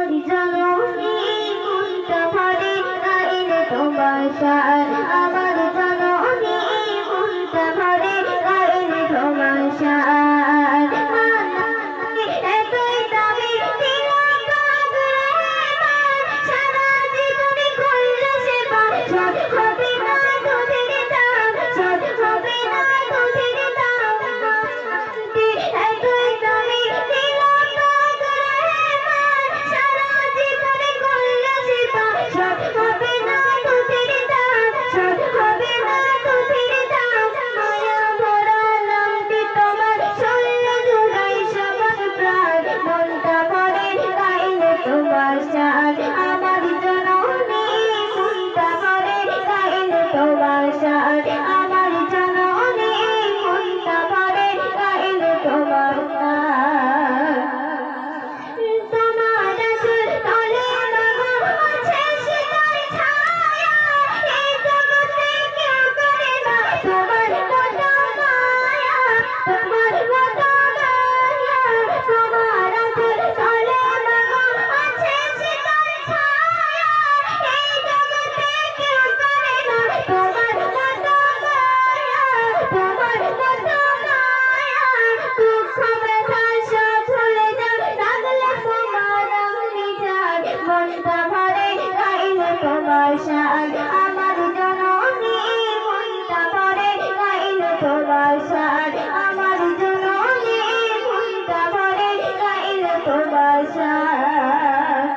জননী মনটা ভরে গাইলে তোমার শান আমার জননী মনটা ভরে গাইলে তোমার শান এতই দামি দিল সারা জীবনে করলে সেবা সব হবে না দুধের দাম সব হবে না দুধের দাম এতই দামি দিল সারা জীবনে করলে সেবা সব হবে না দুধের দাম সব হবে না দুধের দাম মায়া ভরা নামটি তোমার শুনলে জুড়াই সবার প্রাণ মনটা ভরে গাইলে তোমার শান আমার জননী মনটা ভরে গাইলে তোমার শান আমার জননী মনটা ভরে গাইলে তোমার শান তোমার তলে আছে শীতল ছায়া এই জগতে কেউ করে না তোমার মতো মায়া তোমার মতো মায়া তোমার তলে আছে শীতল ছায়া এই জগতে কেউ করে না তোমার মতো মায়া তোমার মতো মায়া দুঃখ ব্যথা সব ভুলে যাও লাগলে তোমার আমি যাই মনটা ভরে গাইলে তোমার শান আমার জননী মনটা ভরে গাইলে তোমার শান আমার জননী মনটা ভরে গাইলে তোমার শান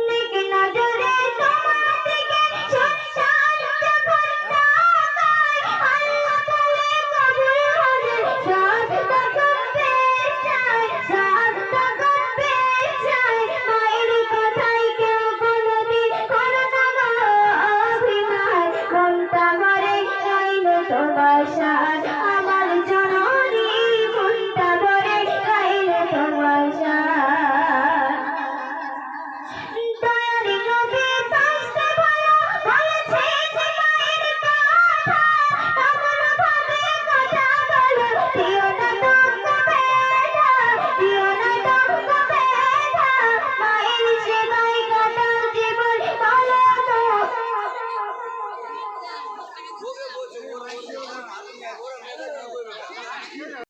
নেক নজরে তোমার দিকে সংসার যখন তাকাই আল্লাহ বলে কবুল হলে সব তখন পেয়ে যায় সব তখন পেয়ে যায় মায়ের কথাই কেউ কোনোদিন করো না গো অভিমান মনটা ভরে গাইলে তোমার শান